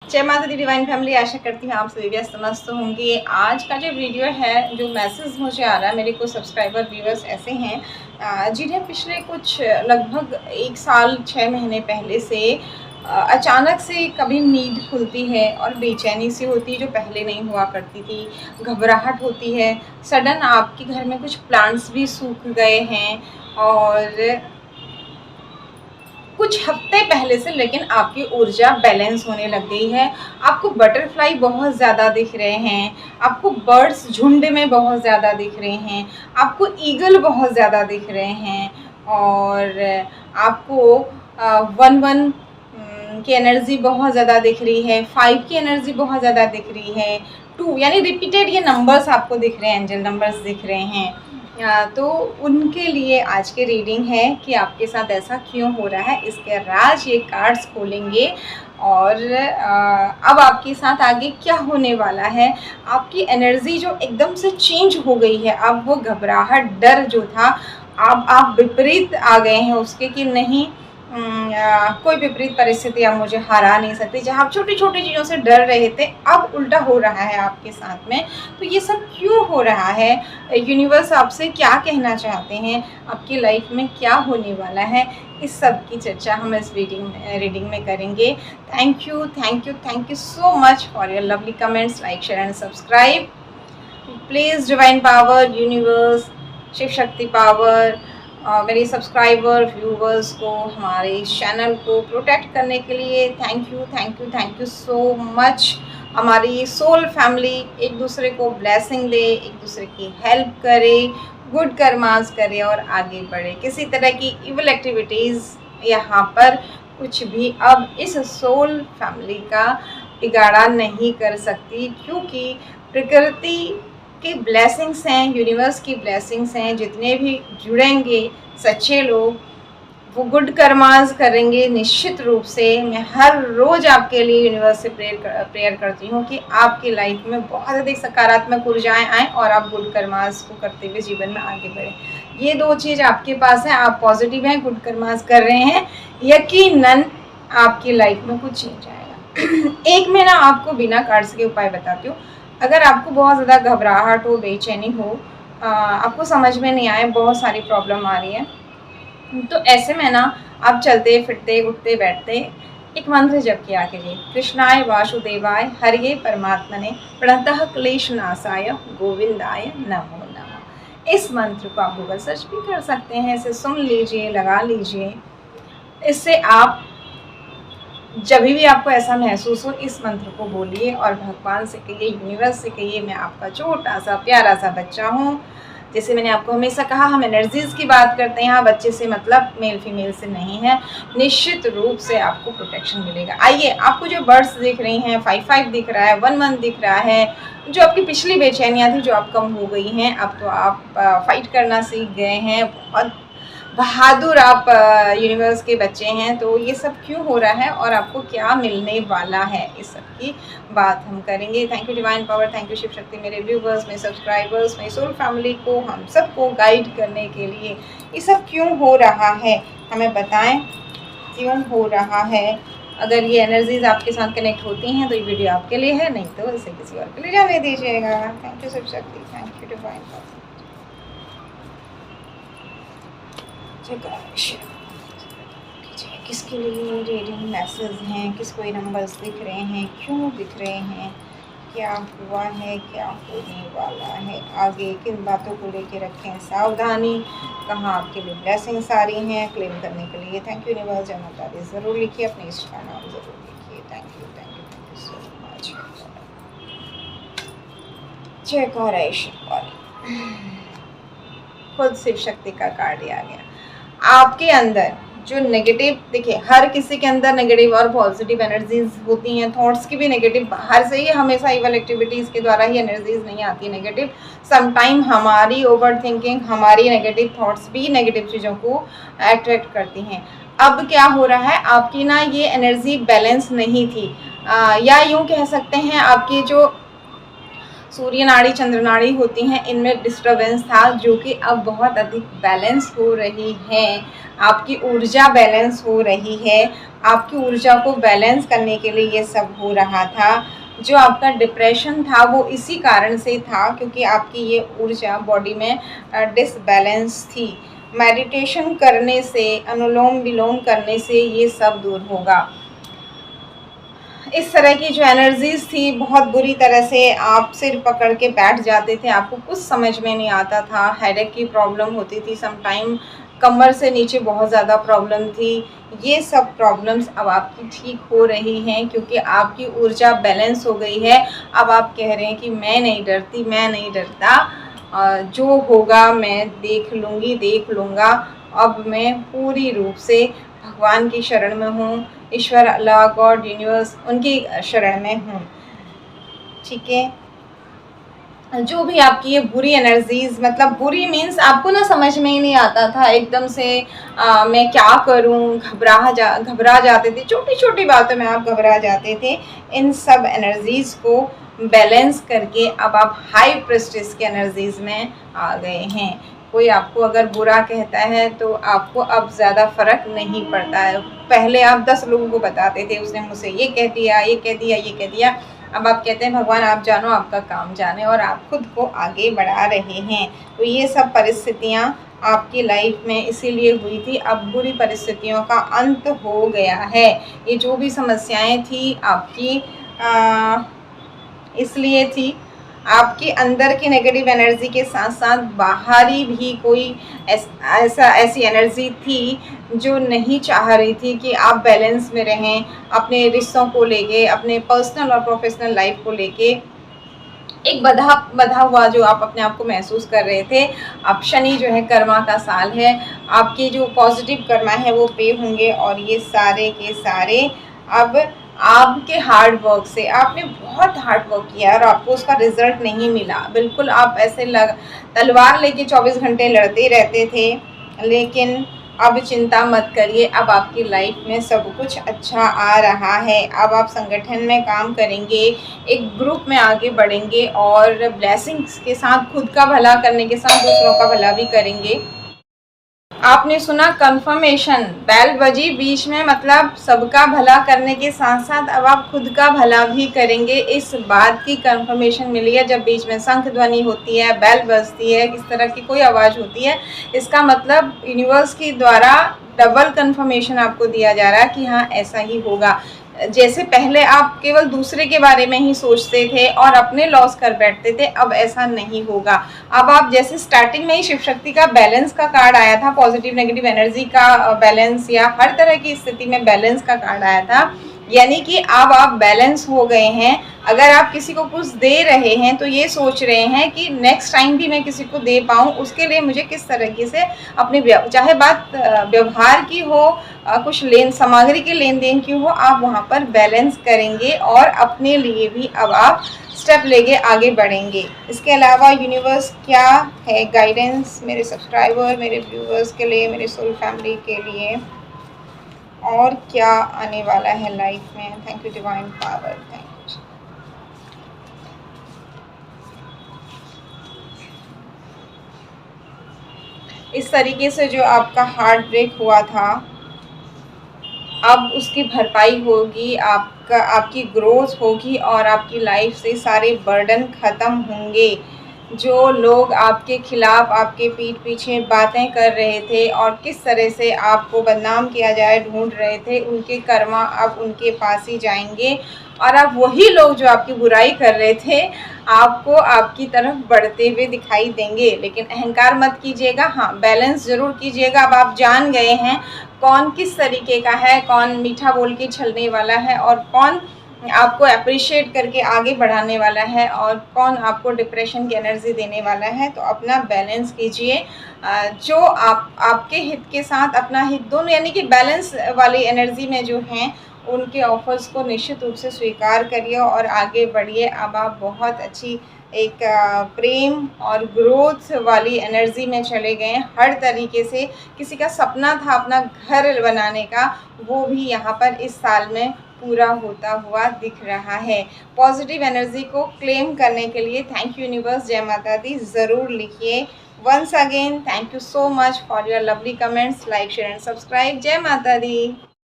जय माता दी divine family. आशा करती हूँ आप सभी व्यस्त मस्त होंगे। आज का जो वीडियो है, जो मैसेज मुझे आ रहा है, मेरे को सब्सक्राइबर व्यूअर्स ऐसे हैं जिन्हें पिछले कुछ लगभग 1 साल 6 महीने पहले से अचानक से कभी नींद खुलती है और बेचैनी सी होती है जो पहले नहीं हुआ करती थी, घबराहट होती है। सडन आपके घर में कुछ प्लांट्स भी सूख गए हैं और कुछ हफ्ते पहले से लेकिन आपकी ऊर्जा बैलेंस होने लग गई है। आपको बटरफ्लाई बहुत ज़्यादा दिख रहे हैं, आपको बर्ड्स झुंड में बहुत ज़्यादा दिख रहे हैं, आपको ईगल बहुत ज़्यादा दिख रहे हैं और आपको 1 की एनर्जी बहुत ज़्यादा दिख रही है, 5 की एनर्जी बहुत ज़्यादा दिख रही है, 2 यानी रिपीटेड ये नंबर्स आपको दिख रहे हैं, एंजल नंबर्स दिख रहे हैं। तो उनके लिए आज की रीडिंग है कि आपके साथ ऐसा क्यों हो रहा है। इसके राज ये कार्ड्स खोलेंगे और अब आपके साथ आगे क्या होने वाला है। आपकी एनर्जी जो एकदम से चेंज हो गई है, अब वो घबराहट, डर जो था, अब आप विपरीत आ गए हैं उसके कि नहीं, कोई विपरीत परिस्थिति अब मुझे हरा नहीं सकती। जहाँ आप छोटी छोटी चीज़ों से डर रहे थे, अब उल्टा हो रहा है आपके साथ में। तो ये सब क्यों हो रहा है, यूनिवर्स आपसे क्या कहना चाहते हैं, आपकी लाइफ में क्या होने वाला है, इस सब की चर्चा हम इस रीडिंग में करेंगे। Thank you so much for your lovely comments. Like, share and subscribe please. Divine power, universe, Shiv Shakti power, मेरे सब्सक्राइबर व्यूवर्स को, हमारे इस चैनल को प्रोटेक्ट करने के लिए थैंक यू सो मच। हमारी सोल फैमिली एक दूसरे को ब्लेसिंग दे, एक दूसरे की हेल्प करे, गुड कर्मास करे और आगे बढ़े। किसी तरह की इविल एक्टिविटीज़ यहाँ पर कुछ भी अब इस सोल फैमिली का बिगाड़ा नहीं कर सकती, क्योंकि प्रकृति की ब्लेसिंग्स हैं, यूनिवर्स की ब्लेसिंग्स हैं। जितने भी जुड़ेंगे सच्चे लोग, वो गुड कर्मास करेंगे निश्चित रूप से। मैं हर रोज़ आपके लिए यूनिवर्स से प्रेयर करती हूँ कि आपकी लाइफ में बहुत अधिक सकारात्मक ऊर्जाएं आएँ और आप गुड कर्मास को करते हुए जीवन में आगे बढ़ें। ये 2 चीज़ आपके पास है, आप पॉजिटिव हैं, गुड कर्मास कर रहे हैं, यकीनन आपकी लाइफ में कुछ चेंज आएगा। एक मैं ना आपको बिना कार्ड्स के उपाय बताती हूँ। अगर आपको बहुत ज़्यादा घबराहट हो, बेचैनी हो, आपको समझ में नहीं आए, बहुत सारी प्रॉब्लम आ रही है, तो ऐसे में ना आप चलते फिरते उठते बैठते एक मंत्र जप किया कीजिए। कृष्णाय वासुदेवाय हरिये परमात्मने प्रणतः क्लेशनाशाय गोविंदाय नमो नमः। इस मंत्र को आप गूगल सर्च भी कर सकते हैं, इसे सुन लीजिए, लगा लीजिए। इससे आप जब भी आपको ऐसा महसूस हो, इस मंत्र को बोलिए और भगवान से कहिए, यूनिवर्स से कहिए, मैं आपका छोटा सा प्यारा सा बच्चा हूँ। जैसे मैंने आपको हमेशा कहा, हम एनर्जीज़ की बात करते हैं, यहाँ बच्चे से मतलब मेल फीमेल से नहीं है। निश्चित रूप से आपको प्रोटेक्शन मिलेगा। आइए, आपको जो बर्ड्स दिख रही हैं, 5 दिख रहा है, 1 दिख रहा है, जो आपकी पिछली बेचैनियाँ थी जो अब कम हो गई हैं, अब तो आप फाइट करना सीख गए हैं। बहुत बहादुर आप यूनिवर्स के बच्चे हैं। तो ये सब क्यों हो रहा है और आपको क्या मिलने वाला है, इस सब की बात हम करेंगे। Thank you divine power, thank you Shiv Shakti, मेरे व्यूवर्स, मेरे सब्सक्राइबर्स, मेरी सोल फैमिली को, हम सबको गाइड करने के लिए। ये सब क्यों हो रहा है, हमें बताएं क्यों हो रहा है। अगर ये एनर्जीज आपके साथ कनेक्ट होती हैं तो ये वीडियो आपके लिए है, नहीं तो इसे किसी और के लिए जाने दीजिएगा। थैंक यू शिव शक्ति, थैंक यू डिवाइन पावर। किसके लिए रीडिंग मैसेज हैं, किसको ये नंबर्स दिख रहे हैं, क्यों दिख रहे हैं, क्या हुआ है, क्या होने वाला है, आगे किन बातों को लेके रखें सावधानी, कहाँ आपके लिए ब्लेसिंग्स आ रही हैं क्लेम करने के लिए। थैंक यू यूनिवर्स, जय माता दी ज़रूर लिखिए, अपने इष्ट का नाम ज़रूर लिखिए। Thank you so much. जय गौरेश्वर, खुद शिव शक्ति का कार्ड आ गया। आपके अंदर जो नेगेटिव, देखिए हर किसी के अंदर नेगेटिव और पॉजिटिव एनर्जीज होती हैं। थॉट्स की भी नेगेटिव, बाहर से ही हमेशा इवल एक्टिविटीज़ के द्वारा ही एनर्जीज नहीं आती नेगेटिव। समटाइम हमारी ओवर थिंकिंग, हमारी नेगेटिव थॉट्स भी नेगेटिव चीज़ों को अट्रैक्ट करती हैं। अब क्या हो रहा है, आपकी ना ये एनर्जी बैलेंस नहीं थी, या यूँ कह सकते हैं आपकी जो सूर्य नाड़ी, चंद्र नाड़ी होती हैं, इनमें डिस्टर्बेंस था, जो कि अब बहुत अधिक बैलेंस हो रही है। आपकी ऊर्जा बैलेंस हो रही है। आपकी ऊर्जा को बैलेंस करने के लिए ये सब हो रहा था। जो आपका डिप्रेशन था वो इसी कारण से था, क्योंकि आपकी ये ऊर्जा बॉडी में डिसबैलेंस थी। मेडिटेशन करने से, अनुलोम विलोम करने से ये सब दूर होगा। इस तरह की जो एनर्जीज़ थी, बहुत बुरी तरह से आप सिर पकड़ के बैठ जाते थे, आपको कुछ समझ में नहीं आता था, हेडेक की प्रॉब्लम होती थी, समटाइम कमर से नीचे बहुत ज़्यादा प्रॉब्लम थी। ये सब प्रॉब्लम्स अब आपकी ठीक हो रही हैं, क्योंकि आपकी ऊर्जा बैलेंस हो गई है। अब आप कह रहे हैं कि मैं नहीं डरती, मैं नहीं डरता, जो होगा मैं देख लूँगी, देख लूँगा। अब मैं पूरी रूप से भगवान की शरण में हूँ, ईश्वर, अल्लाह, गॉड, यूनिवर्स, उनकी शरण में हूँ। ठीक है, जो भी आपकी ये बुरी एनर्जीज़, मतलब बुरी मीन्स आपको ना समझ में ही नहीं आता था, एकदम से मैं क्या करूँ, घबरा जाते थे, छोटी छोटी बातों में आप घबरा जाते थे। इन सब एनर्जीज़ को बैलेंस करके अब आप हाई प्रेस्टिज की एनर्जीज़ में आ गए हैं। कोई आपको अगर बुरा कहता है तो आपको अब ज़्यादा फ़र्क नहीं पड़ता है। पहले आप 10 लोगों को बताते थे, उसने मुझसे ये कह दिया, ये कह दिया, ये कह दिया। अब आप कहते हैं भगवान आप जानो, आपका काम जाने, और आप खुद को आगे बढ़ा रहे हैं। तो ये सब परिस्थितियाँ आपकी लाइफ में इसीलिए हुई थी। अब बुरी परिस्थितियों का अंत हो गया है। ये जो भी समस्याएं थी आपकी इसलिए थी, आपके अंदर की नेगेटिव एनर्जी के साथ साथ बाहरी भी कोई ऐसी एनर्जी थी जो नहीं चाह रही थी कि आप बैलेंस में रहें, अपने रिश्तों को लेके, अपने पर्सनल और प्रोफेशनल लाइफ को लेके। एक बधा हुआ जो आप अपने आप को महसूस कर रहे थे। अब शनि जो है कर्मा का साल है, आपके जो पॉजिटिव कर्मा है वो पे होंगे, और ये सारे के सारे अब आपके हार्ड वर्क से, आपने बहुत हार्ड वर्क किया और आपको उसका रिजल्ट नहीं मिला। बिल्कुल आप ऐसे तलवार लेके 24 घंटे लड़ते रहते थे, लेकिन अब चिंता मत करिए, अब आपकी लाइफ में सब कुछ अच्छा आ रहा है। अब आप संगठन में काम करेंगे, एक ग्रुप में आगे बढ़ेंगे, और ब्लेसिंग्स के साथ, खुद का भला करने के साथ दूसरों का भला भी करेंगे। आपने सुना कंफर्मेशन, बेल बजी बीच में, मतलब सबका भला करने के साथ साथ अब आप खुद का भला भी करेंगे। इस बात की कंफर्मेशन मिली है। जब बीच में शंख ध्वनि होती है, बेल बजती है, इस तरह की कोई आवाज़ होती है, इसका मतलब यूनिवर्स के द्वारा डबल कंफर्मेशन आपको दिया जा रहा है कि हाँ ऐसा ही होगा। जैसे पहले आप केवल दूसरे के बारे में ही सोचते थे और अपने लॉस कर बैठते थे, अब ऐसा नहीं होगा। अब आप जैसे स्टार्टिंग में ही शिव शक्ति का बैलेंस का कार्ड आया था, पॉजिटिव नेगेटिव एनर्जी का बैलेंस, या हर तरह की स्थिति में बैलेंस का कार्ड आया था, यानी कि अब आप बैलेंस हो गए हैं। अगर आप किसी को कुछ दे रहे हैं तो ये सोच रहे हैं कि नेक्स्ट टाइम भी मैं किसी को दे पाऊँ, उसके लिए मुझे किस तरीके से अपने, चाहे बात व्यवहार की हो, कुछ सामग्री के लेन देन की हो, आप वहाँ पर बैलेंस करेंगे और अपने लिए भी अब आप स्टेप लेके आगे बढ़ेंगे। इसके अलावा यूनिवर्स क्या है गाइडेंस मेरे सब्सक्राइबर, मेरे व्यूअर्स के लिए, मेरे सोल फैमिली के लिए, और क्या आने वाला है लाइफ में। Thank you divine power, thank you. इस तरीके से जो आपका हार्ट ब्रेक हुआ था, अब उसकी भरपाई होगी, आपकी ग्रोथ होगी, और आपकी लाइफ से सारे बर्डन ख़त्म होंगे। जो लोग आपके खिलाफ, आपके पीठ पीछे बातें कर रहे थे और किस तरह से आपको बदनाम किया जाए ढूंढ रहे थे, उनके कर्मा अब उनके पास ही जाएंगे, और अब वही लोग जो आपकी बुराई कर रहे थे आपको आपकी तरफ बढ़ते हुए दिखाई देंगे। लेकिन अहंकार मत कीजिएगा, हाँ बैलेंस ज़रूर कीजिएगा। अब आप जान गए हैं कौन किस तरीके का है, कौन मीठा बोल के छलने वाला है, और कौन आपको अप्रिशिएट करके आगे बढ़ाने वाला है, और कौन आपको डिप्रेशन की एनर्जी देने वाला है। तो अपना बैलेंस कीजिए, जो आपके हित के साथ अपना हित दोनों यानी कि बैलेंस वाली एनर्जी में जो हैं उनके ऑफ़र्स को निश्चित रूप से स्वीकार करिए और आगे बढ़िए। अब आप बहुत अच्छी एक प्रेम और ग्रोथ वाली एनर्जी में चले गए हैं। हर तरीके से किसी का सपना था अपना घर बनाने का, वो भी यहाँ पर इस साल में पूरा होता हुआ दिख रहा है। पॉजिटिव एनर्जी को क्लेम करने के लिए थैंक यू यूनिवर्स, जय माता दी ज़रूर लिखिए। Once again thank you so much for your lovely comments, like share and subscribe. जय माता दी।